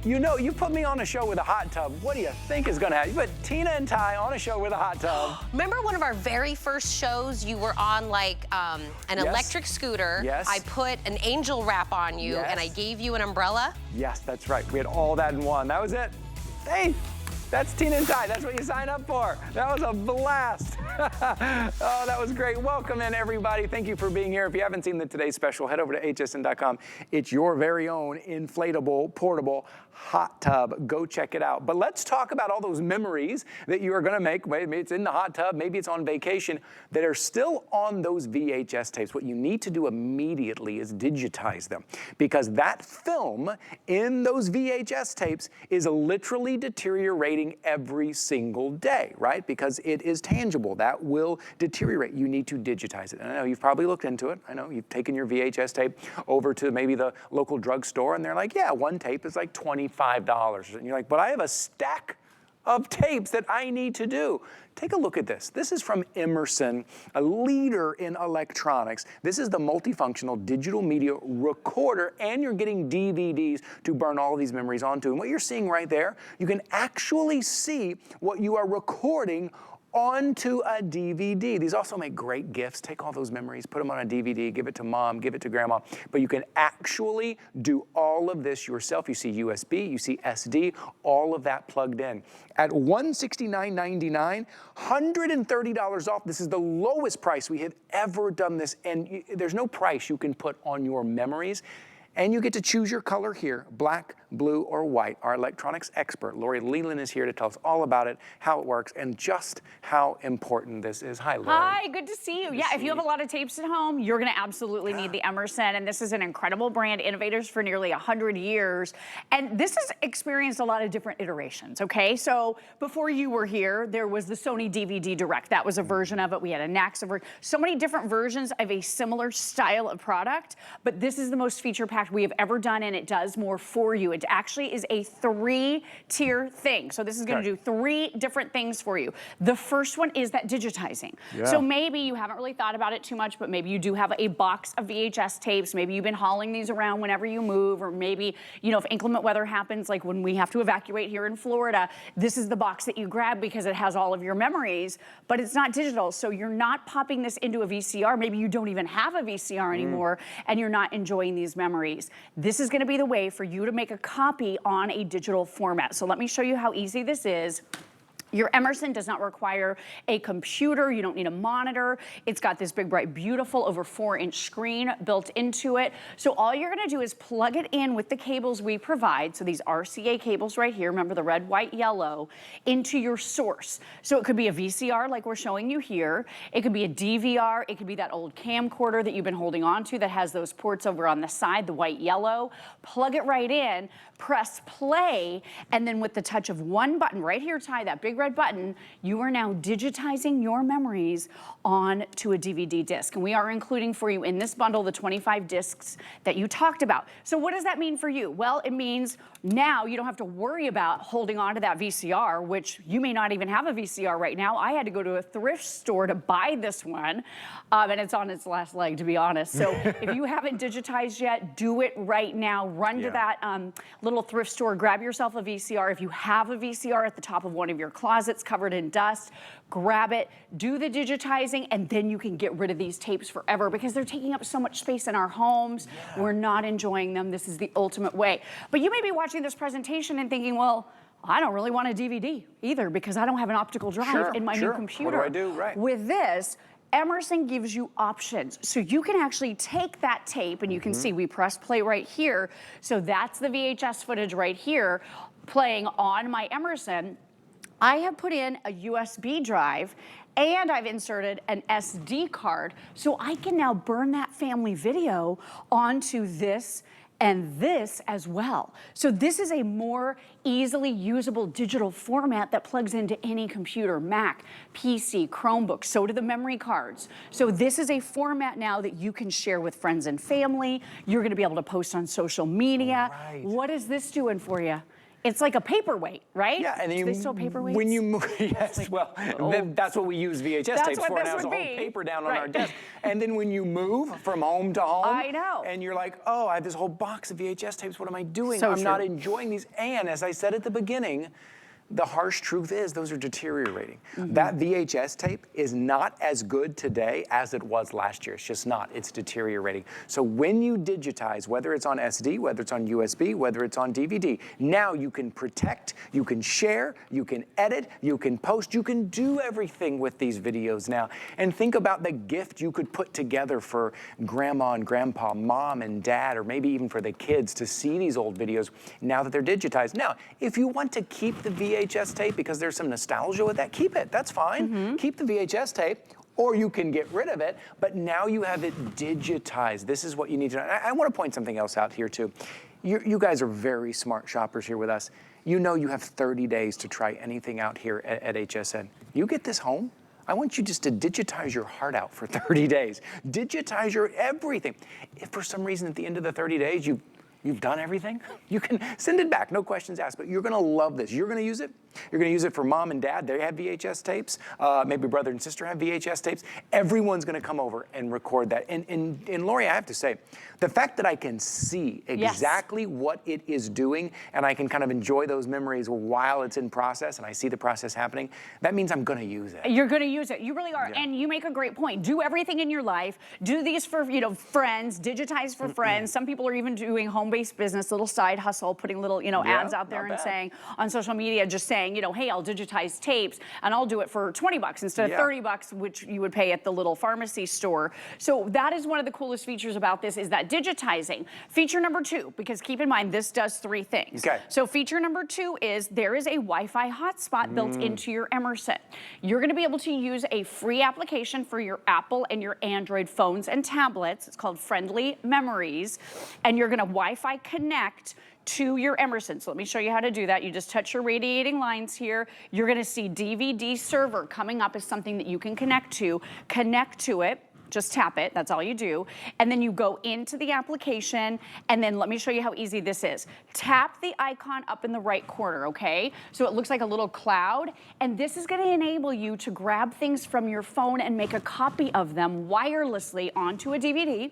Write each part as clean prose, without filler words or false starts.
You know, you put me on a show with a hot tub. What do you think is going to happen? You put Tina and Ty on a show with a hot tub. Remember one of our very first shows, you were on like an electric scooter. Yes. I put an angel wrap on you and I gave you an umbrella. Yes, that's right. We had all that in one. That was it. Hey, that's Tina and Ty. That's what you sign up for. That was a blast. Oh, that was great. Welcome in, everybody. Thank you for being here. If you haven't seen the Today's Special, head over to hsn.com. It's your very own inflatable, portable hot tub. Go check it out. But let's talk about all those memories that you are going to make. Maybe it's in the hot tub, maybe it's on vacation, that are still on those VHS tapes. What you need to do immediately is digitize them, because that film in those VHS tapes is literally deteriorating every single day, right? Because it is tangible. That will deteriorate. You need to digitize it. And I know you've probably looked into it. I know you've taken your VHS tape over to maybe the local drugstore, and they're like, yeah, one tape is like $25. And you're like, but I have a stack of tapes that I need to do. Take a look at this. This is from Emerson, a leader in electronics. This is the multifunctional digital media recorder, and you're getting DVDs to burn all of these memories onto. And what you're seeing right there, you can actually see what you are recording onto a DVD. These also make great gifts. Take all those memories, put them on a DVD, give it to mom, give it to grandma. But you can actually do all of this yourself. You see USB, you see SD, all of that plugged in. At $169.99, $130 off. This is the lowest price we have ever done this, and there's no price you can put on your memories. And you get to choose your color here, black, blue, or white. Our electronics expert, Lori Leland, is here to tell us all about it, how it works, and just how important this is. Hi, Lori. Hi, good to see you. If you have a lot of tapes at home, you're gonna absolutely need the Emerson, and this is an incredible brand, innovators for nearly 100 years. And this has experienced a lot of different iterations, okay? So before you were here, there was the Sony DVD Direct. That was a version of it. We had a NAXA version. So many different versions of a similar style of product, but this is the most feature-packed we have ever done, and it does more for you. It actually is a 3-tier thing. So this is gonna do 3 different things for you. The first one is that digitizing. So maybe you haven't really thought about it too much, but maybe you do have a box of VHS tapes. Maybe you've been hauling these around whenever you move, or maybe, you know, if inclement weather happens, like when we have to evacuate here in Florida, this is the box that you grab because it has all of your memories, but it's not digital. So you're not popping this into a VCR. Maybe you don't even have a VCR anymore, and you're not enjoying these memories. This is going to be the way for you to make a copy on a digital format. So let me show you how easy this is. Your Emerson does not require a computer. You don't need a monitor. It's got this big, bright, beautiful over 4-inch screen built into it. So all you're gonna do is plug it in with the cables we provide. So these RCA cables right here, remember the red, white, yellow, into your source. So it could be a VCR like we're showing you here. It could be a DVR. It could be that old camcorder that you've been holding on to that has those ports over on the side, the white, yellow. Plug it right in, press play, and then with the touch of one button right here, Ty, that big red button, you are now digitizing your memories onto a DVD disc. And we are including for you in this bundle the 25 discs that you talked about. So what does that mean for you? Well, it means now you don't have to worry about holding on to that VCR, which you may not even have a VCR right now. I had to go to a thrift store to buy this one, and it's on its last leg, to be honest. So if you haven't digitized yet, do it right now. Run to that little thrift store, grab yourself a VCR. If you have a VCR at the top of one of your closets covered in dust, grab it, do the digitizing, and then you can get rid of these tapes forever because they're taking up so much space in our homes. We're not enjoying them. This is the ultimate way. But you may be watching this presentation and thinking, well, I don't really want a DVD either because I don't have an optical drive in my new computer. What do I do? With this, Emerson gives you options. So you can actually take that tape, and you can see we press play right here. So that's the VHS footage right here playing on my Emerson. I have put in a USB drive, and I've inserted an SD card, so I can now burn that family video onto this and this as well. So this is a more easily usable digital format that plugs into any computer, Mac, PC, Chromebook, so do the memory cards. So this is a format now that you can share with friends and family. You're gonna be able to post on social media. What is this doing for you? It's like a paperweight, right? Yeah, and then Do they still paperweights? when you move, yes, well, that's what we use VHS tapes for. Now, there's a whole paper down on our desk. And then when you move from home to home, I know. and you're like, oh, I have this whole box of VHS tapes. What am I doing? So I'm not enjoying these. And as I said at the beginning, the harsh truth is those are deteriorating. That VHS tape is not as good today as it was last year. It's just not. It's deteriorating. So when you digitize, whether it's on SD, whether it's on USB, whether it's on DVD, now you can protect, you can share, you can edit, you can post, you can do everything with these videos now. And think about the gift you could put together for grandma and grandpa, mom and dad, or maybe even for the kids to see these old videos now that they're digitized. Now, if you want to keep the VHS tape because there's some nostalgia with that, keep it. That's fine. Keep the VHS tape, or you can get rid of it, but now you have it digitized. This is what you need to know. I want to point something else out here too. You guys are very smart shoppers here with us. You know you have 30 days to try anything out here at HSN. You get this home, I want you just to digitize your heart out for 30 days. Digitize your everything. If for some reason at the end of the 30 days you've done everything, you can send it back, no questions asked, but you're gonna love this. You're gonna use it. You're gonna use it for mom and dad. They have VHS tapes. Maybe brother and sister have VHS tapes. Everyone's gonna come over and record that. And Lori, I have to say, the fact that I can see exactly what it is doing and I can kind of enjoy those memories while it's in process and I see the process happening, that means I'm gonna use it. You're gonna use it, you really are. And you make a great point. Do everything in your life. Do these for, friends, digitize for friends. Some people are even doing home-based business, little side hustle, putting little, ads out there and saying, on social media, just saying, hey, I'll digitize tapes and I'll do it for 20 bucks instead of 30 bucks, which you would pay at the little pharmacy store. So that is one of the coolest features about this is that digitizing. Feature number 2, because keep in mind, this does 3 things. Okay. So feature number 2 is there is a Wi-Fi hotspot built into your Emerson. You're gonna be able to use a free application for your Apple and your Android phones and tablets. It's called Friendly Memories. And you're gonna Wi-Fi connect to your Emerson. So let me show you how to do that. You just touch your radiating lines here. You're gonna see DVD server coming up as something that you can connect to. Connect to it. Just tap it, that's all you do. And then you go into the application, and then let me show you how easy this is. Tap the icon up in the right corner, okay? So it looks like a little cloud, and this is gonna enable you to grab things from your phone and make a copy of them wirelessly onto a DVD,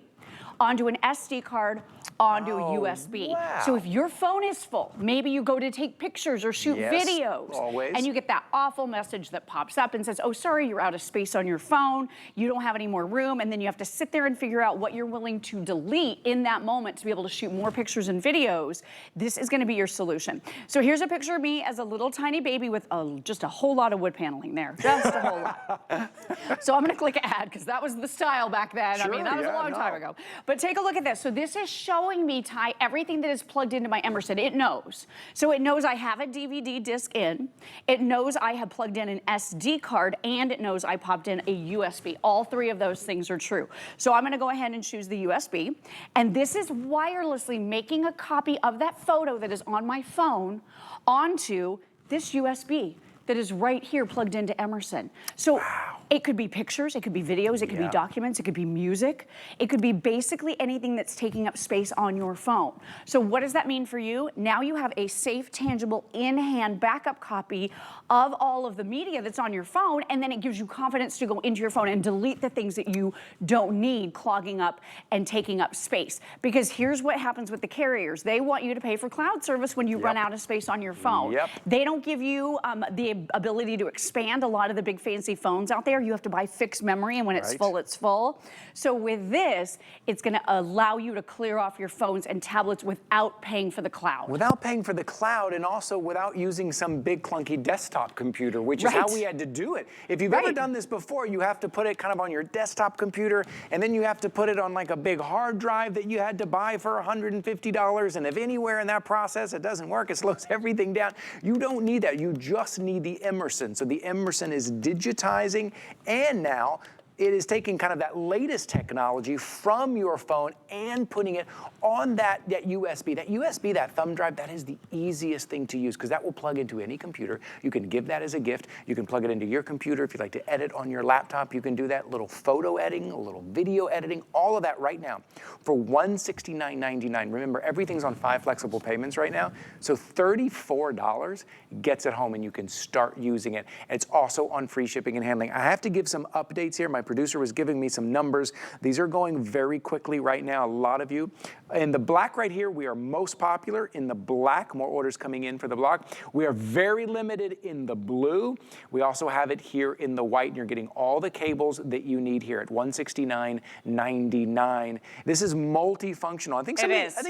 onto an SD card, onto a USB. Wow. So if your phone is full, maybe you go to take pictures or shoot videos, always. and you get that awful message that pops up and says, oh, sorry, you're out of space on your phone, you don't have any more room, and then you have to sit there and figure out what you're willing to delete in that moment to be able to shoot more pictures and videos. This is gonna be your solution. So here's a picture of me as a little tiny baby with just a whole lot of wood paneling there, just a whole lot. So I'm gonna click add, because that was the style back then. I mean, that was a long time ago. But take a look at this. So this is showing me, Ty, everything that is plugged into my Emerson. It knows. So it knows I have a DVD disc in, it knows I have plugged in an SD card, and it knows I popped in a USB. All 3 of those things are true. So I'm gonna go ahead and choose the USB, and this is wirelessly making a copy of that photo that is on my phone onto this USB that is right here plugged into Emerson. So it could be pictures, it could be videos, it could be documents, it could be music. It could be basically anything that's taking up space on your phone. So what does that mean for you? Now you have a safe, tangible, in-hand backup copy of all of the media that's on your phone, and then it gives you confidence to go into your phone and delete the things that you don't need clogging up and taking up space. Because here's what happens with the carriers. They want you to pay for cloud service when you run out of space on your phone. They don't give you the ability to expand a lot of the big fancy phones out there. You have to buy fixed memory, and when it's full, it's full. So with this, it's gonna allow you to clear off your phones and tablets without paying for the cloud. Without paying for the cloud, and also without using some big clunky desktop computer, which is how we had to do it. If you've ever done this before, you have to put it kind of on your desktop computer, and then you have to put it on like a big hard drive that you had to buy for $150, and if anywhere in that process it doesn't work, it slows everything down. You don't need that. You just need the Emerson. So the Emerson is digitizing, and now it is taking kind of that latest technology from your phone and putting it on that USB. That USB, that thumb drive, that is the easiest thing to use because that will plug into any computer. You can give that as a gift. You can plug it into your computer. If you'd like to edit on your laptop, you can do that. Little photo editing, a little video editing, all of that right now for $169.99. Remember, everything's on 5 flexible payments right now. So $34 gets it home and you can start using it. It's also on free shipping and handling. I have to give some updates here. My producer was giving me some numbers. These are going very quickly right now, a lot of you. In the black right here, we are most popular. In the black, more orders coming in for the black. We are very limited in the blue. We also have it here in the white, and you're getting all the cables that you need here at $169.99. This is multifunctional. I think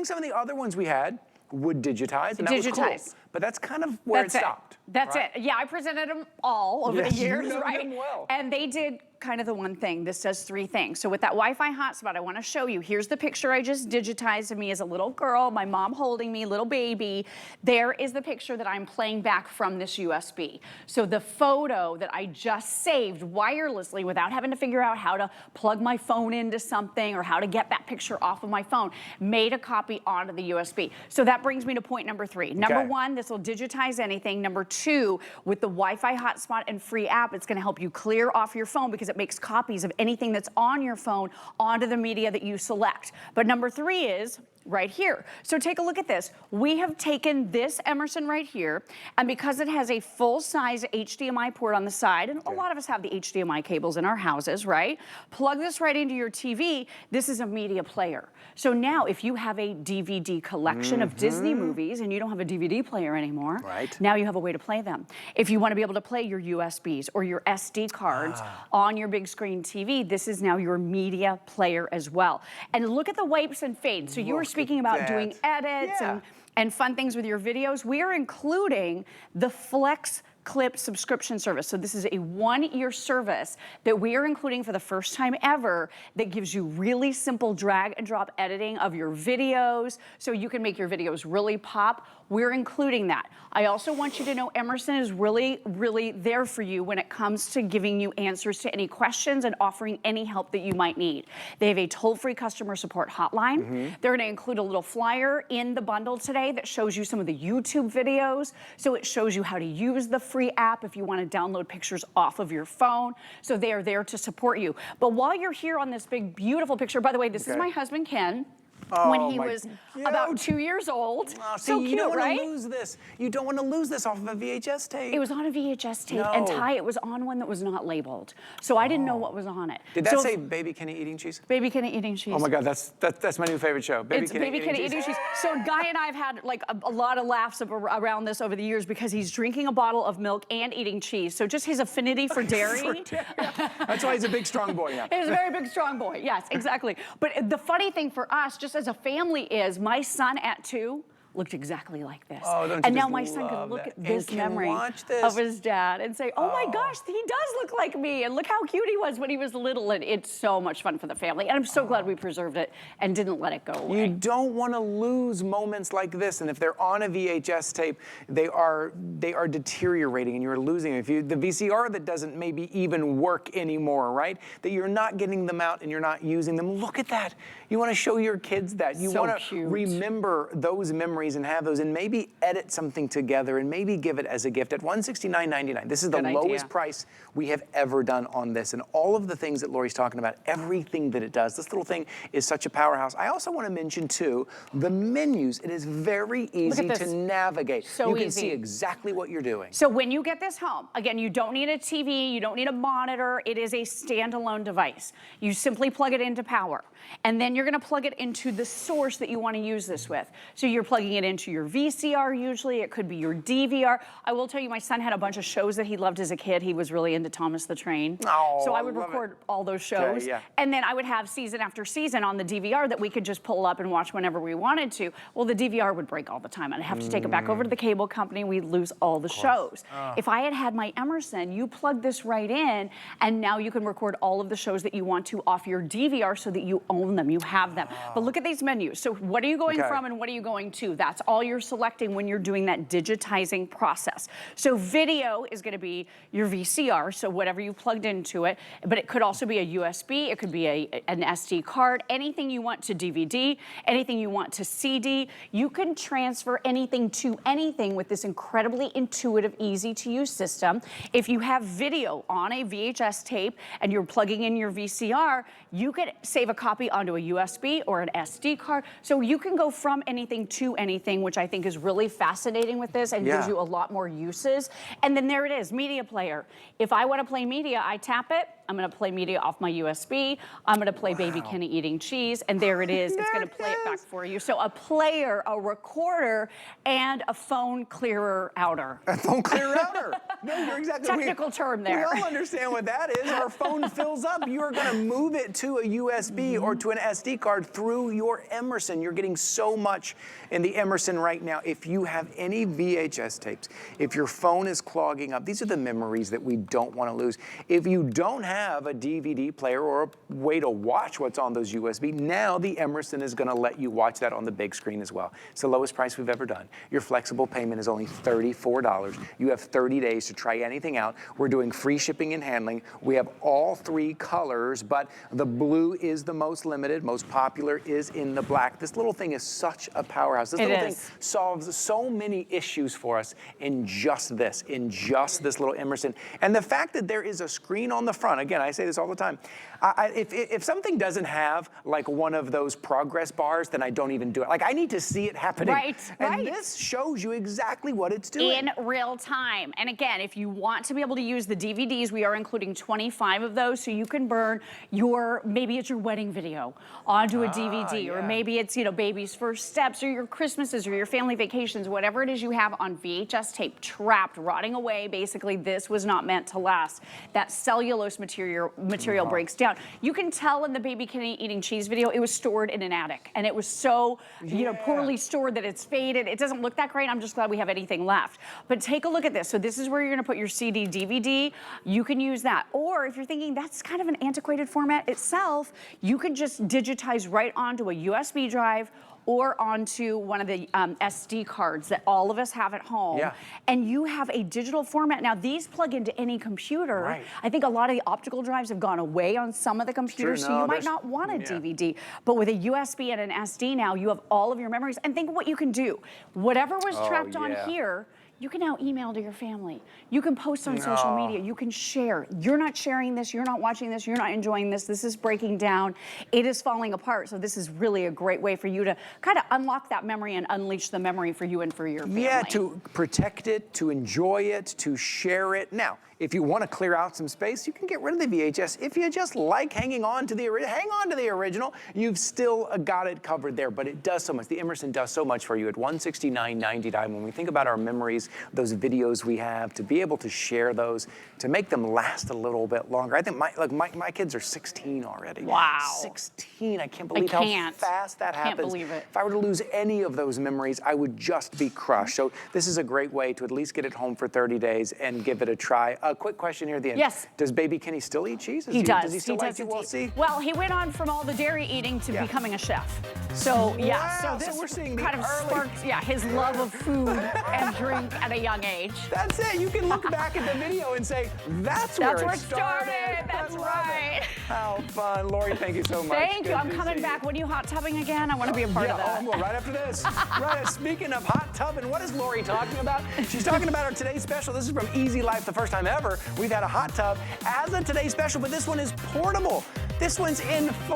some of the other ones we had would digitize, and that was cool. But that's kind of where it stopped. That's it. Yeah, I presented them all over the years, you know right? them well. And they did kind of the one thing. This does 3 things. So with that Wi-Fi hotspot, I want to show you. Here's the picture I just digitized of me as a little girl, my mom holding me, little baby. There is the picture that I'm playing back from this USB. So the photo that I just saved wirelessly without having to figure out how to plug my phone into something or how to get that picture off of my phone, made a copy onto the USB. So that brings me to point number 3. Number 1, this will digitize anything. Number 2, with the Wi-Fi hotspot and free app, it's going to help you clear off your phone because it makes copies of anything that's on your phone onto the media that you select. But number 3 is right here. So take a look at this. We have taken this Emerson right here, and because it has a full-size HDMI port on the side, and a lot of us have the HDMI cables in our houses, right? Plug this right into your TV. This is a media player. So now if you have a DVD collection of Disney movies and you don't have a DVD player anymore, now you have a way to play them. If you want to be able to play your USBs or your SD cards on your big screen TV, this is now your media player as well. And look at the wipes and fades. So you were speaking about doing edits and fun things with your videos. We are including the FlexClip subscription service. So this is a 1-year service that we are including for the first time ever that gives you really simple drag and drop editing of your videos so you can make your videos really pop. We're including that. I also want you to know Emerson is really, really there for you when it comes to giving you answers to any questions and offering any help that you might need. They have a toll-free customer support hotline. They're going to include a little flyer in the bundle today that shows you some of the YouTube videos. So it shows you how to use the free app if you want to download pictures off of your phone. So they are there to support you. But while you're here on this big, beautiful picture, by the way, this is my husband, Ken. When he was about 2 years old. So cute, you don't right? want to lose this. You don't want to lose this off of a VHS tape. It was on a VHS tape, and Ty, it was on one that was not labeled. So I didn't know what was on it. Did that say Baby Kenny Eating Cheese? Baby Kenny Eating Cheese. Oh my God, that's my new favorite show. Baby Kenny Eating Cheese. So Guy and I have had like a lot of laughs around this over the years because he's drinking a bottle of milk and eating cheese. So just his affinity for dairy. That's why he's a big, strong boy now. He's a very big, strong boy. Yes, exactly. But the funny thing for us, just as a family, is my son at 2 looked exactly like this. And now my son can look at this memory of his dad and say, oh my gosh, he does look like me. And look how cute he was when he was little. And it's so much fun for the family. And I'm so glad we preserved it and didn't let it go away. You don't want to lose moments like this. And if they're on a VHS tape, they are deteriorating and you're losing them. If the VCR that doesn't maybe even work anymore, right? That you're not getting them out and you're not using them. Look at that. You want to show your kids that. You want to remember those memories and have those and maybe edit something together and maybe give it as a gift at $169.99. This is the lowest price we have ever done on this. And all of the things that Lori's talking about, everything that it does, this little thing is such a powerhouse. I also want to mention too, the menus. It is very easy to navigate. You can see exactly what you're doing. So when you get this home, again, you don't need a TV, you don't need a monitor. It is a standalone device. You simply plug it into power. And then you're going to plug it into the source that you want to use this with. So you're plugging it into your VCR usually. It could be your DVR. I will tell you, my son had a bunch of shows that he loved as a kid. He was really into Thomas the Train. So I would record all those shows. And then I would have season after season on the DVR that we could just pull up and watch whenever we wanted to. Well, the DVR would break all the time. I'd have to take it back over to the cable company. We'd lose all the shows. If I had had my Emerson, you plug this right in, and now you can record all of the shows that you want to off your DVR so that you own them, you have them. But look at these menus. So what are you going from and what are you going to? That's all you're selecting when you're doing that digitizing process. So video is going to be your VCR, so whatever you plugged into it, but it could also be a USB, it could be an SD card, anything you want to DVD, anything you want to CD. You can transfer anything to anything with this incredibly intuitive, easy to use system. If you have video on a VHS tape and you're plugging in your VCR, you could save a copy onto a USB or an SD card. So you can go from anything to anything, which I think is really fascinating with this and gives you a lot more uses. And then there it is, media player. If I want to play media, I tap it. I'm going to play media off my USB. I'm going to play Baby Kenny eating cheese, and there it is. It's going to play it back for you. So a player, a recorder, and a phone clearer outer. A phone clearer outer. No, you're exactly technical term there. We all understand what that is. Our phone fills up. You are going to move it to a USB or to an SD card through your Emerson. You're getting so much in the Emerson right now. If you have any VHS tapes, if your phone is clogging up, these are the memories that we don't want to lose. If you don't have a DVD player or a way to watch what's on those USB, now the Emerson is going to let you watch that on the big screen as well. It's the lowest price we've ever done. Your flexible payment is only $34. You have 30 days to try anything out. We're doing free shipping and handling. We have all 3 colors, but the blue is the most limited. Most popular is in the black. This little thing is such a powerhouse. This little thing solves so many issues for us in just this little Emerson. And the fact that there is a screen on the front, again, I say this all the time, if something doesn't have like one of those progress bars, then I don't even do it. Like, I need to see it happening. And this shows you exactly what it's doing. In real time. And again, if you want to be able to use the DVDs, we are including 25 of those, so you can burn your, maybe it's your wedding video onto a DVD, or maybe it's, you know, baby's first steps, or your Christmases, or your family vacations, whatever it is you have on VHS tape, trapped, rotting away. Basically, this was not meant to last. That cellulose material breaks down. You can tell in the Baby Kenny eating cheese video, it was stored in an attic, and it was so, you know, poorly stored that it's faded. It doesn't look that great. I'm just glad we have anything left. But take a look at this. So this is where you're going to put your CD, DVD. You can use that. Or if you're thinking that's kind of an antiquated format itself, you can just digitize right onto a USB drive or onto one of the SD cards that all of us have at home. And you have a digital format. Now, these plug into any computer. I think a lot of the optical drives have gone away on some of the computers, so you might not want a DVD. But with a USB and an SD now, you have all of your memories. And think of what you can do. Whatever was trapped on here, you can now email to your family. You can post on social media. You can share. You're not sharing this. You're not watching this. You're not enjoying this. This is breaking down. It is falling apart. So this is really a great way for you to kind of unlock that memory and unleash the memory for you and for your family. Yeah, to protect it, to enjoy it, to share it. Now, if you want to clear out some space, you can get rid of the VHS. If you just like hanging on to the original, you've still got it covered there. But it does so much. The Emerson does so much for you at $169.99. When we think about our memories, those videos we have, to be able to share those, to make them last a little bit longer. I think my kids are 16 already. Wow. 16. I can't believe how fast that happens. Can't believe it. If I were to lose any of those memories, I would just be crushed. So this is a great way to at least get it home for 30 days and give it a try. A quick question here at the end. Yes. Does Baby Kenny still eat cheese? He does. Does he still like it? We'll see. Well, he went on from all the dairy eating to becoming a chef. So so this we're seeing kind of sparked his love of food and drink at a young age. That's it. You can look back at the video and say, that's where it started. That's right. How fun. Lori, thank you so much. Thank you. I'm coming back. When are you hot tubbing again? I want to be a part of that. Well, right after this. Speaking of hot tubbing, what is Lori talking about? She's talking about our Today's Special. This is from Easy Life, the first time ever we've had a hot tub as a Today's Special, but this one is portable. This one's in full